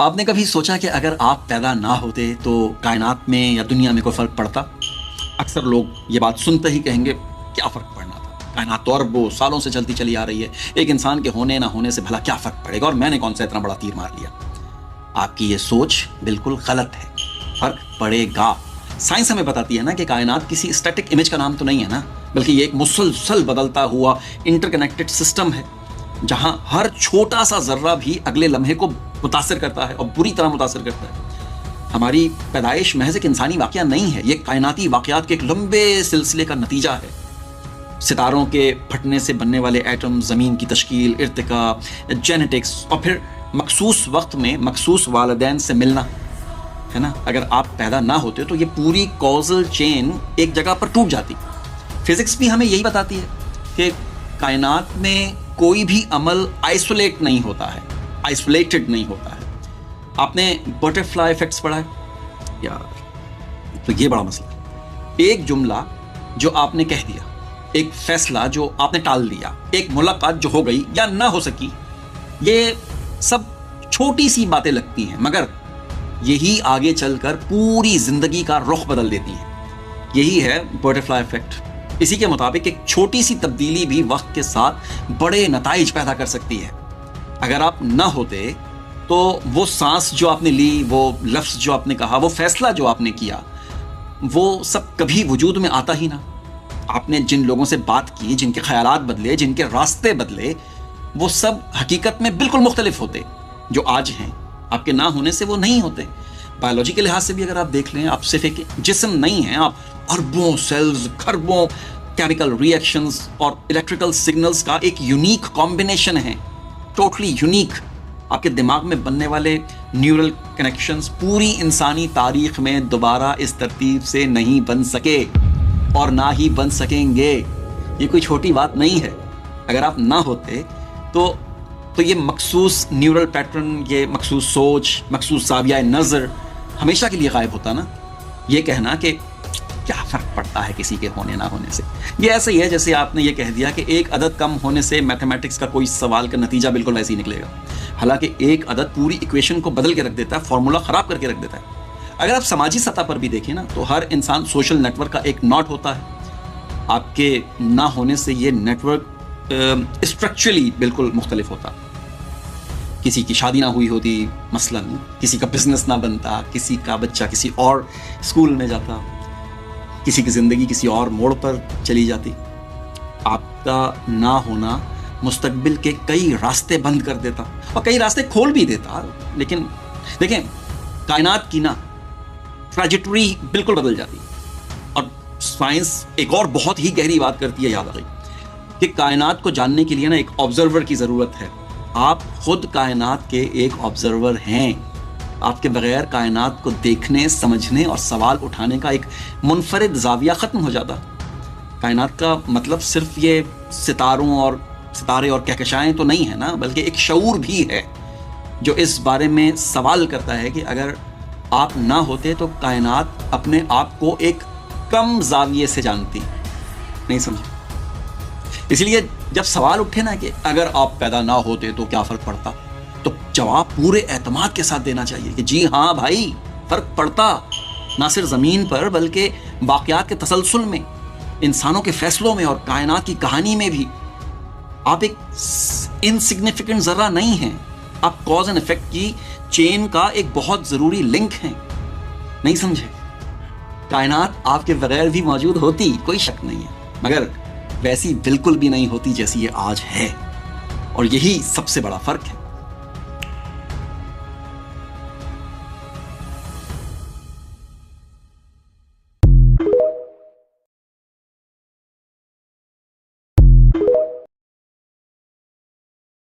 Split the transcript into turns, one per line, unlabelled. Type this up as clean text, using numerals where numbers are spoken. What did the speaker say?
آپ نے کبھی سوچا کہ اگر آپ پیدا نہ ہوتے تو کائنات میں یا دنیا میں کوئی فرق پڑتا؟ اکثر لوگ یہ بات سنتے ہی کہیں گے کیا فرق پڑنا تھا، کائنات تو اربوں سالوں سے چلتی چلی آ رہی ہے، ایک انسان کے ہونے نہ ہونے سے بھلا کیا فرق پڑے گا، اور میں نے کون سا اتنا بڑا تیر مار لیا۔ آپ کی یہ سوچ بالکل غلط ہے، فرق پڑے گا۔ سائنس ہمیں بتاتی ہے نا کہ کائنات کسی اسٹیٹک امیج کا نام تو نہیں ہے نا، بلکہ یہ ایک مسلسل بدلتا ہوا انٹر کنیکٹڈ سسٹم ہے، جہاں ہر چھوٹا سا ذرہ بھی اگلے لمحے کو متاثر کرتا ہے اور بری طرح متاثر کرتا ہے۔ ہماری پیدائش محض ایک انسانی واقعہ نہیں ہے، یہ کائناتی واقعات کے ایک لمبے سلسلے کا نتیجہ ہے۔ ستاروں کے پھٹنے سے بننے والے ایٹم، زمین کی تشکیل، ارتقاء، جینیٹکس، اور پھر مخصوص وقت میں مخصوص والدین سے ملنا ہے نا۔ اگر آپ پیدا نہ ہوتے تو یہ پوری کازل چین ایک جگہ پر ٹوٹ جاتی۔ فزکس بھی ہمیں یہی بتاتی ہے کہ کائنات میں کوئی بھی عمل آئسولیٹ نہیں ہوتا ہے، آئسولیٹڈ نہیں ہوتا ہے۔ آپ نے بٹر فلائی ایفیکٹس پڑھا ہے یار؟ تو یہ بڑا مسئلہ ہے۔ ایک جملہ جو آپ نے کہہ دیا، ایک فیصلہ جو آپ نے ٹال دیا، ایک ملاقات جو ہو گئی یا نہ ہو سکی، یہ سب چھوٹی سی باتیں لگتی ہیں، مگر یہی آگے چل کر پوری زندگی کا رخ بدل دیتی ہیں۔ یہی ہے بٹر فلائی ایفیکٹ۔ اسی کے مطابق ایک چھوٹی سی تبدیلی بھی وقت کے ساتھ بڑے نتائج پیدا کر سکتی ہے۔ اگر آپ نہ ہوتے تو وہ سانس جو آپ نے لی، وہ لفظ جو آپ نے کہا، وہ فیصلہ جو آپ نے کیا، وہ سب کبھی وجود میں آتا ہی نہ۔ آپ نے جن لوگوں سے بات کی، جن کے خیالات بدلے، جن کے راستے بدلے، وہ سب حقیقت میں بالکل مختلف ہوتے جو آج ہیں۔ آپ کے نہ ہونے سے وہ نہیں ہوتے۔ بایولوجی کے لحاظ سے بھی اگر آپ دیکھ لیں، آپ صرف ایک جسم نہیں ہیں، آپ اربوں سیلز، کھربوں کیمیکل ری ایکشنز اور الیکٹریکل سگنلز کا ایک یونیک کمبینیشن ہے، ٹوٹلی یونیک۔ آپ کے دماغ میں بننے والے نیورل کنیکشنز پوری انسانی تاریخ میں دوبارہ اس ترتیب سے نہیں بن سکے اور نہ ہی بن سکیں گے۔ یہ کوئی چھوٹی بات نہیں ہے۔ اگر آپ نہ ہوتے تو یہ مخصوص نیورل پیٹرن، یہ مخصوص سوچ، مخصوص زاویہ نظر ہمیشہ کے لیے غائب ہوتا نا۔ یہ کہنا کہ کیا فرق پڑتا ہے کسی کے ہونے نہ ہونے سے، یہ ایسا ہی ہے جیسے آپ نے یہ کہہ دیا کہ ایک عدد کم ہونے سے میتھمیٹکس کا کوئی سوال کا نتیجہ بالکل ویسے ہی نکلے گا، حالانکہ ایک عدد پوری ایکویشن کو بدل کے رکھ دیتا ہے، فارمولا خراب کر کے رکھ دیتا ہے۔ اگر آپ سماجی سطح پر بھی دیکھیں نا، تو ہر انسان سوشل نیٹ ورک کا ایک ناٹ ہوتا ہے۔ آپ کے نہ ہونے سے یہ نیٹ ورک اسٹرکچرلی بالکل مختلف ہوتا۔ کسی کی شادی نہ ہوئی ہوتی مثلاً، کسی کا بزنس نہ بنتا، کسی کا بچہ کسی اور اسکول میں جاتا، کسی کی زندگی کسی اور موڑ پر چلی جاتی۔ آپ کا نہ ہونا مستقبل کے کئی راستے بند کر دیتا اور کئی راستے کھول بھی دیتا۔ لیکن دیکھیں، کائنات کی نا ٹریجیکٹری بالکل بدل جاتی۔ اور سائنس ایک اور بہت ہی گہری بات کرتی ہے، یاد آ گئی، کہ کائنات کو جاننے کے لیے نا ایک آبزرور کی ضرورت ہے۔ آپ خود کائنات کے ایک آبزرور ہیں۔ آپ کے بغیر کائنات کو دیکھنے، سمجھنے اور سوال اٹھانے کا ایک منفرد زاویہ ختم ہو جاتا۔ کائنات کا مطلب صرف یہ ستارے اور کہکشائیں تو نہیں ہے نا، بلکہ ایک شعور بھی ہے جو اس بارے میں سوال کرتا ہے کہ اگر آپ نہ ہوتے تو کائنات اپنے آپ کو ایک کم زاویے سے جانتی۔ نہیں سمجھے؟ اس لیے جب سوال اٹھے نا کہ اگر آپ پیدا نہ ہوتے تو کیا فرق پڑتا، تو جواب پورے اعتماد کے ساتھ دینا چاہیے کہ جی ہاں بھائی، فرق پڑتا، نہ صرف زمین پر بلکہ واقعات کے تسلسل میں، انسانوں کے فیصلوں میں اور کائنات کی کہانی میں بھی۔ آپ ایک انسگنیفیکنٹ ذرہ نہیں ہیں، آپ کاز اینڈ ایفیکٹ کی چین کا ایک بہت ضروری لنک ہیں۔ نہیں سمجھے؟ کائنات آپ کے بغیر بھی موجود ہوتی، کوئی شک نہیں ہے، مگر ویسی بالکل بھی نہیں ہوتی جیسی یہ آج ہے، اور یہی سب سے بڑا فرق ہے۔